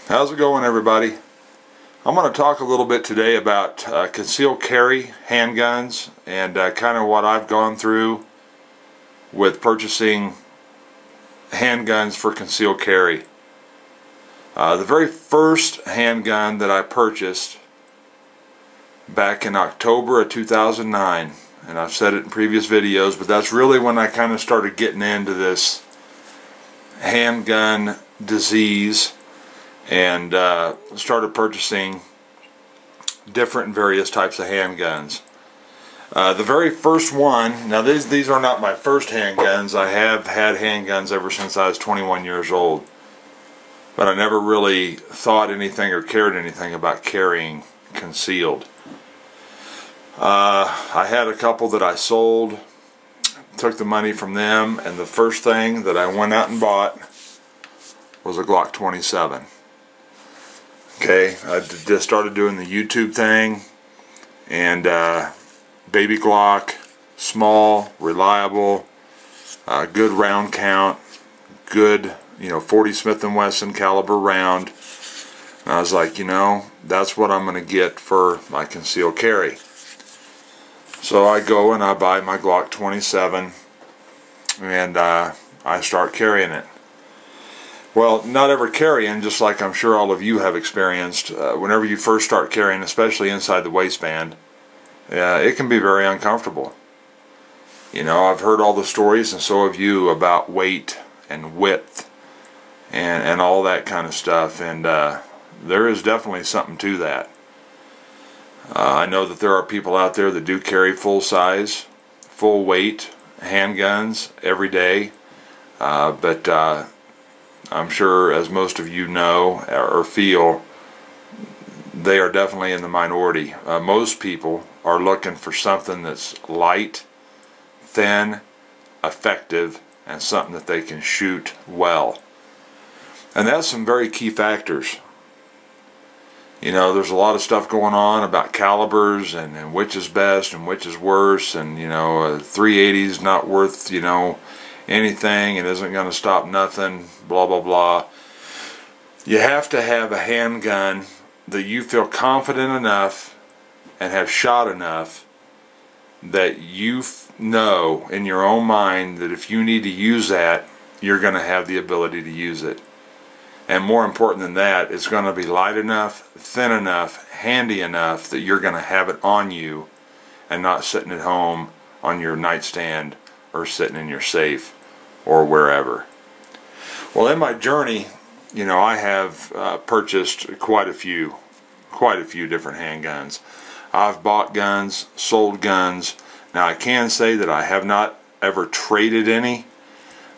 How's it going, everybody? I'm going to talk a little bit today about conceal carry handguns and kind of what I've gone through with purchasing handguns for conceal carry. The very first handgun that I purchased back in October of 2009, and I've said it in previous videos, but that's really when I kind of started getting into this handgun disease and started purchasing different and various types of handguns. The very first one, now these are not my first handguns. I have had handguns ever since I was 21 years old, but I never really thought anything or cared anything about carrying concealed. I had a couple that I sold, took the money from them, and the first thing that I went out and bought was a Glock 27. Okay, I just started doing the YouTube thing, and baby Glock, small, reliable, good round count, good, 40 Smith & Wesson caliber round. And I was like, that's what I'm going to get for my concealed carry. So I go and I buy my Glock 27, and I start carrying it. Well, not ever carrying, just like I'm sure all of you have experienced, whenever you first start carrying, especially inside the waistband, it can be very uncomfortable. I've heard all the stories, and so have you, about weight and width and all that kind of stuff, and there is definitely something to that. I know that there are people out there that do carry full size, full weight handguns every day, but I'm sure, as most of you know or feel, they are definitely in the minority. Most people are looking for something that's light, thin, effective, and something that they can shoot well. And that's some very key factors. There's a lot of stuff going on about calibers and which is best and which is worse, and 380 is not worth anything, it isn't going to stop nothing, blah blah blah. You have to have a handgun that you feel confident enough and have shot enough that you know in your own mind that if you need to use that, you're going to have the ability to use it. And more important than that, it's going to be light enough, thin enough, handy enough that you're going to have it on you and not sitting at home on your nightstand or sitting in your safe or wherever. Well, in my journey, I have purchased quite a few different handguns. I've bought guns, sold guns. Now I can say that I have not ever traded any.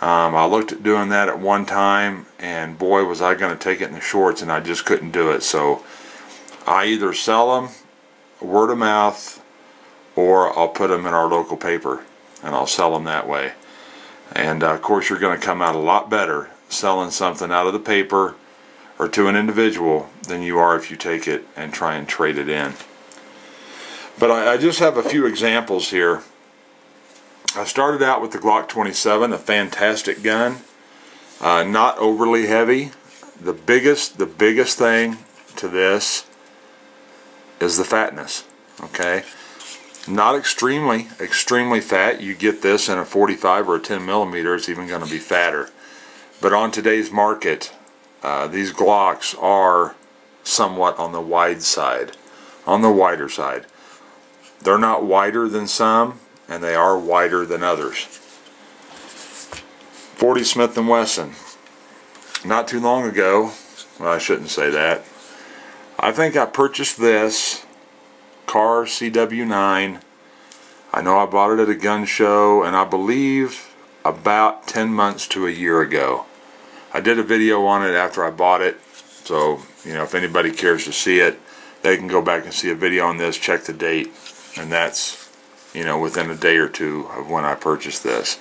I looked at doing that at one time, and boy was I going to take it in the shorts, and I just couldn't do it. So I either sell them word of mouth, or I'll put them in our local paper and I'll sell them that way. And of course you're going to come out a lot better selling something out of the paper or to an individual than you are if you take it and try and trade it in. But I just have a few examples here. I started out with the Glock 27, a fantastic gun, not overly heavy. The biggest thing to this is the fatness. Okay, not extremely fat. You get this in a 45 or a 10 millimeter, it's even going to be fatter. But on today's market, these Glocks are somewhat on the wide side, on the wider side. They're not wider than some, and they are wider than others. 40 Smith & Wesson. Not too long ago, well, I shouldn't say that. I think I purchased this Car CW9. I know I bought it at a gun show, and I believe about 10 months to a year ago. I did a video on it after I bought it, so if anybody cares to see it, they can go back and see a video on this, check the date, and that's within a day or two of when I purchased this.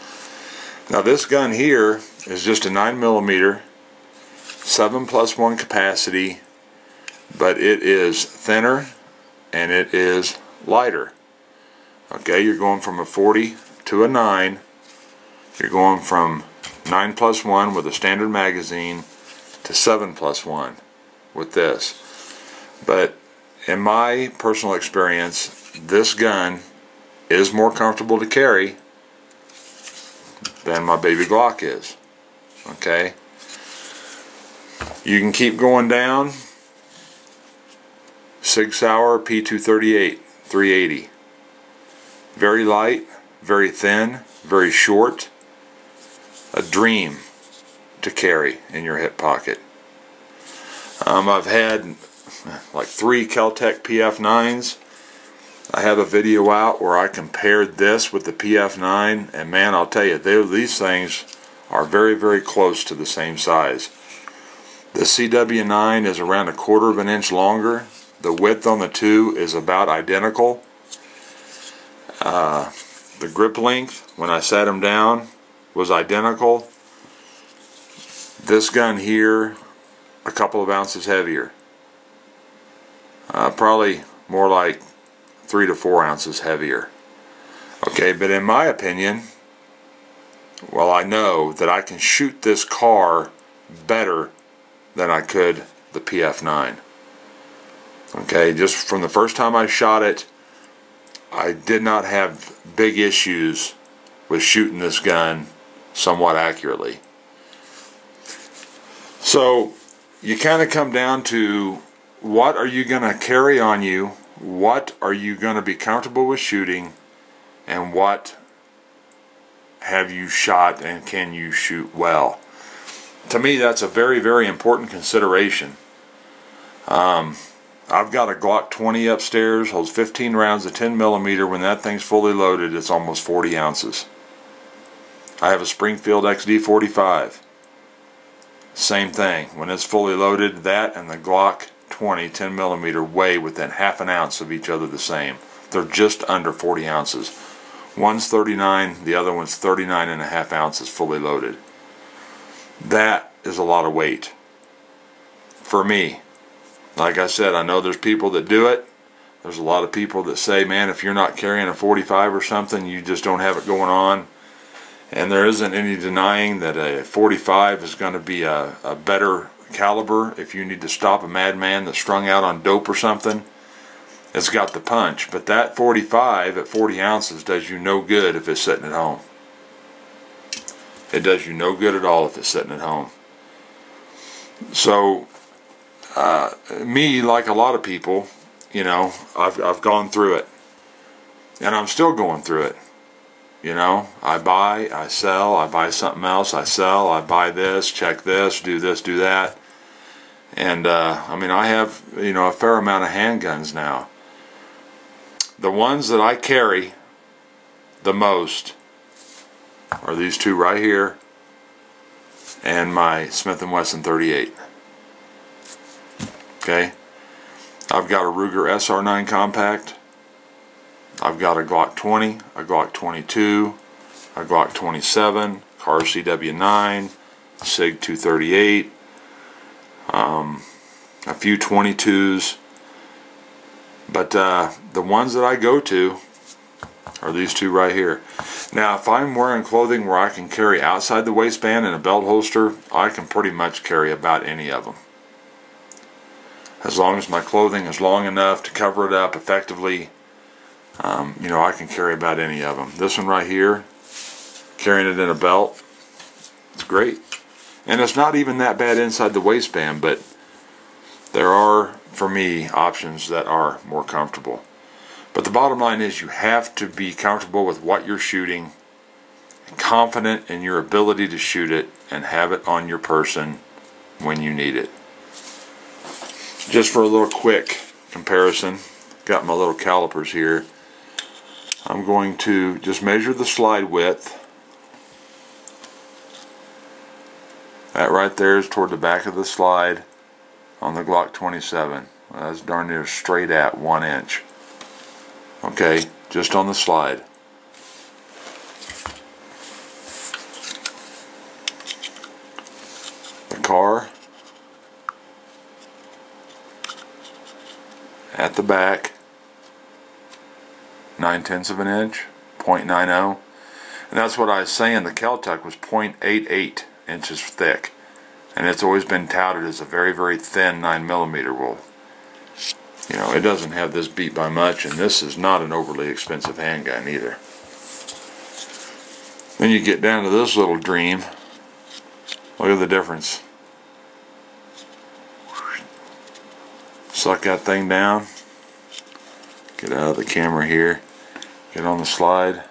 Now this gun here is just a 9mm 7+1 capacity, but it is thinner and it is lighter. Okay, you're going from a 40 to a 9. You're going from 9+1 with a standard magazine to 7+1. with this. But in my personal experience, this gun is more comfortable to carry than my baby Glock is. Okay? You can keep going down. Sig Sauer P238 380. Very light, very thin, very short. A dream to carry in your hip pocket. I've had like 3 kel-tec PF9s. I have a video out where I compared this with the PF9, and man, I'll tell you, these things are very, very close to the same size. The CW9 is around 1/4 of an inch longer. The width on the two is about identical. The grip length, when I sat them down, was identical. This gun here, a couple of ounces heavier. Probably more like 3 to 4 ounces heavier. Okay, but in my opinion, well, I know that I can shoot this car better than I could the PF9. Okay, just from the first time I shot it, I did not have big issues with shooting this gun somewhat accurately. So you kind of come down to, what are you going to carry on you, what are you going to be comfortable with shooting, and what have you shot and can you shoot well. To me, that's a very, very important consideration. I've got a Glock 20 upstairs, holds 15 rounds of 10mm. When that thing's fully loaded, it's almost 40 ounces. I have a Springfield XD45. Same thing. When it's fully loaded, that and the Glock 20 10mm weigh within half an ounce of each other the same. They're just under 40 ounces. One's 39, the other one's 39.5 ounces fully loaded. That is a lot of weight for me. Like I said, I know there's people that do it. There's a lot of people that say, man, if you're not carrying a 45 or something, you just don't have it going on. And there isn't any denying that a 45 is going to be a better caliber if you need to stop a madman that's strung out on dope or something. It's got the punch. But that 45 at 40 ounces does you no good if it's sitting at home. It does you no good at all if it's sitting at home. So, me, like a lot of people, you know, I've gone through it. And I'm still going through it. You know, I buy, I sell, I buy something else, I sell, I buy this, check this, do that. And, I mean, I have, you know, a fair amount of handguns now. The ones that I carry the most are these two right here and my Smith & Wesson 38. Okay? I've got a Ruger SR9 Compact. I've got a Glock 20, a Glock 22, a Glock 27, Car CW9, Sig 238, a few 22s. But the ones that I go to are these two right here. Now, if I'm wearing clothing where I can carry outside the waistband in a belt holster, I can pretty much carry about any of them. As long as my clothing is long enough to cover it up effectively, you know, I can carry about any of them. This one right here, carrying it in a belt, it's great. And it's not even that bad inside the waistband, but there are, for me, options that are more comfortable. But the bottom line is you have to be comfortable with what you're shooting, confident in your ability to shoot it, and have it on your person when you need it. Just for a little quick comparison, got my little calipers here. I'm going to just measure the slide width. That right there is toward the back of the slide on the Glock 27. That's darn near straight at 1 inch. Okay, just on the slide. The car at the back, 9/10 of an inch, 0.90, and that's what I was saying. The kel-tec was 0.88 inches thick. and it's always been touted as a very, very thin 9mm. Well, you know, it doesn't have this beat by much, and this is not an overly expensive handgun either. Then you get down to this little dream. Look at the difference. Suck that thing down. Get out of the camera here. Get on the slide.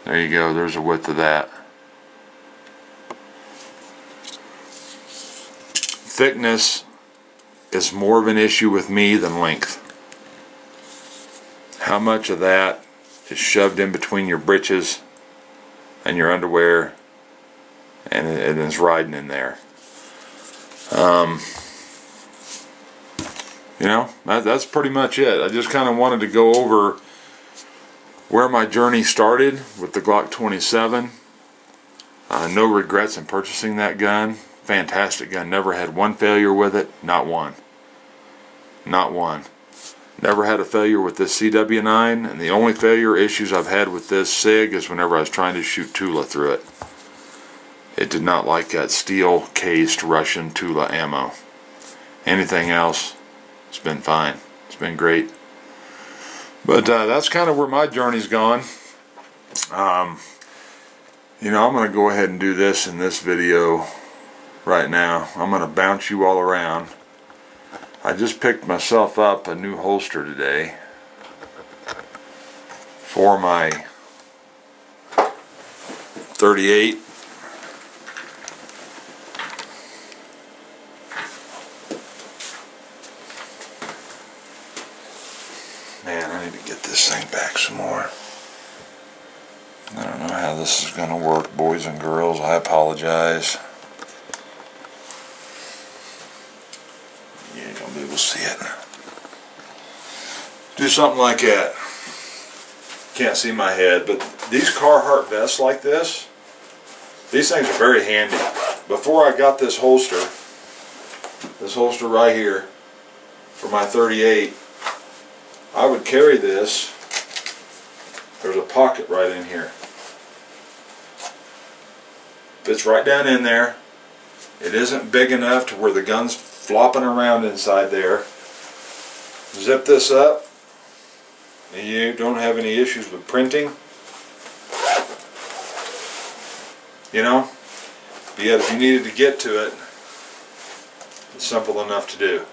There you go, there's the width of that. Thickness is more of an issue with me than length. How much of that is shoved in between your britches and your underwear, and it is riding in there. You know, that's pretty much it. I just kind of wanted to go over where my journey started with the Glock 27. No regrets in purchasing that gun. Fantastic gun. Never had one failure with it. Not one. Not one. Never had a failure with this CW9, and the only failure issues I've had with this SIG is whenever I was trying to shoot Tula through it. It did not like that steel cased Russian Tula ammo. Anything else, it's been fine. It's been great. But that's kind of where my journey's gone. You know, I'm going to go ahead and do this in this video right now. I'm going to bounce you all around. I just picked myself up a new holster today for my 38. Man, I need to get this thing back some more. I don't know how this is going to work, boys and girls. I apologize. You ain't going to be able to see it. Do something like that. Can't see my head, but these Carhartt vests like this, these things are very handy. Before I got this holster right here for my 38, I would carry this. There's a pocket right in here. Fits right down in there. It isn't big enough to where the gun's flopping around inside there. Zip this up. And you don't have any issues with printing. You know? Yet if you needed to get to it, it's simple enough to do.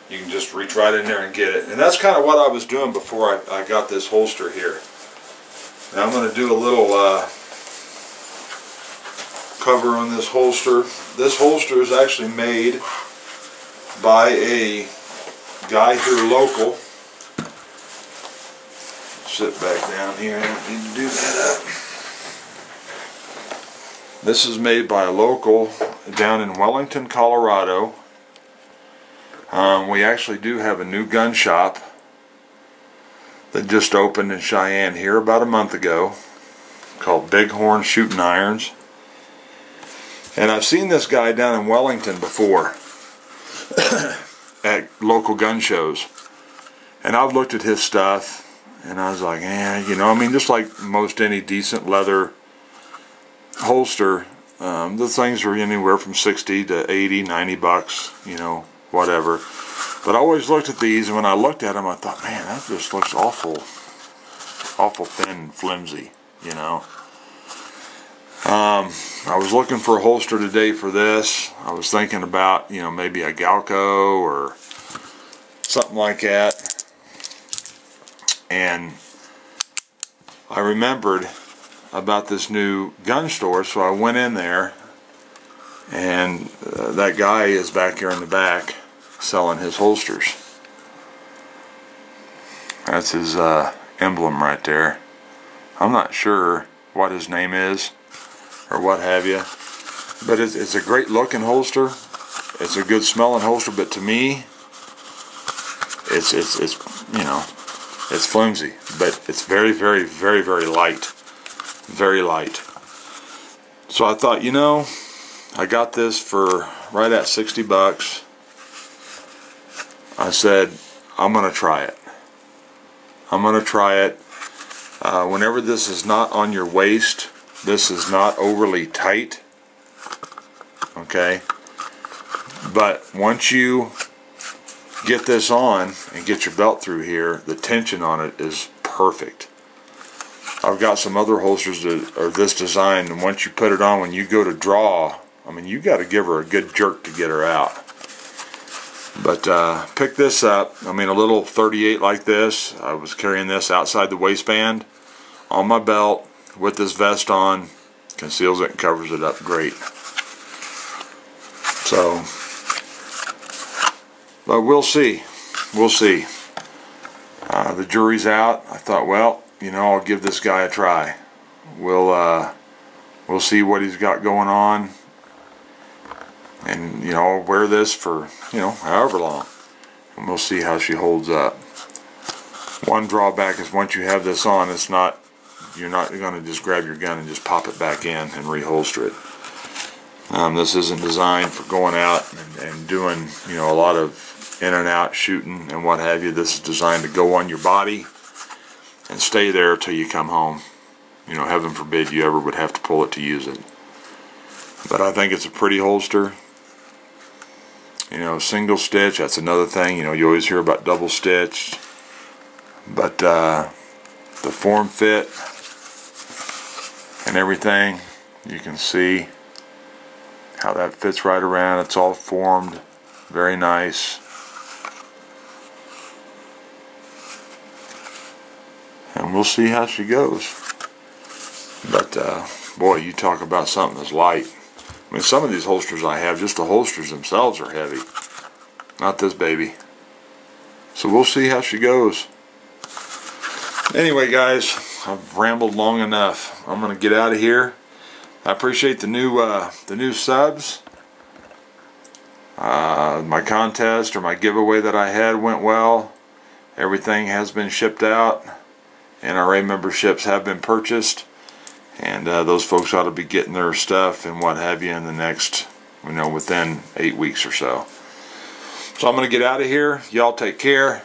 You can just reach right in there and get it. And that's kind of what I was doing before I got this holster here. Now I'm going to do a little cover on this holster. This holster is actually made by a guy here local. Sit back down here. I don't need to do that up. This is made by a local down in Wellington, Colorado. We actually do have a new gun shop that just opened in Cheyenne here about a month ago, called Bighorn Shooting Irons. And I've seen this guy down in Wellington before at local gun shows, and I've looked at his stuff and I was like, you know, I mean, just like most any decent leather holster, the things are anywhere from 60 to 80, 90 bucks, you know, whatever. But I always looked at these, and when I looked at them, I thought, man, that just looks awful thin and flimsy, you know. I was looking for a holster today for this. I was thinking about, you know, maybe a Galco or something like that. And I remembered about this new gun store, so I went in there, and that guy is back here in the back selling his holsters. That's his emblem right there. I'm not sure what his name is or what have you, but it's a great looking holster. It's a good smelling holster, but to me, it's you know, it's flimsy, but it's very, very, very, very light. Very light. So I thought, you know, I got this for right at 60 bucks. I said, I'm going to try it. I'm going to try it. Whenever this is not on your waist, this is not overly tight, okay, but once you get this on and get your belt through here, the tension on it is perfect. I've got some other holsters that are this design, and once you put it on, when you go to draw, I mean, you got to give her a good jerk to get her out. But pick this up. I mean, a little 38 like this. I was carrying this outside the waistband on my belt with this vest on. Conceals it and covers it up great. So, but we'll see. We'll see. The jury's out. I thought, well, you know, I'll give this guy a try. We'll see what he's got going on. And, you know, I'll wear this for, you know, however long. And we'll see how she holds up. One drawback is once you have this on, it's not, you're not going to just grab your gun and just pop it back in and reholster it. This isn't designed for going out and doing, you know, a lot of in and out shooting and what have you. This is designed to go on your body and stay there till you come home. You know, heaven forbid you ever would have to pull it to use it. But I think it's a pretty holster. You know, single stitch, that's another thing. You know, you always hear about double stitched. But the form fit and everything, you can see how that fits right around. It's all formed. Very nice. And we'll see how she goes. But, boy, you talk about something that's light. I mean, some of these holsters I have, just the holsters themselves are heavy. Not this baby. So we'll see how she goes. Anyway, guys, I've rambled long enough. I'm going to get out of here. I appreciate the new subs. My contest or my giveaway that I had went well. Everything has been shipped out. NRA memberships have been purchased. And those folks ought to be getting their stuff and what have you in the next, you know, within 8 weeks or so. So I'm going to get out of here. Y'all take care.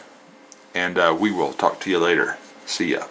And we will talk to you later. See ya.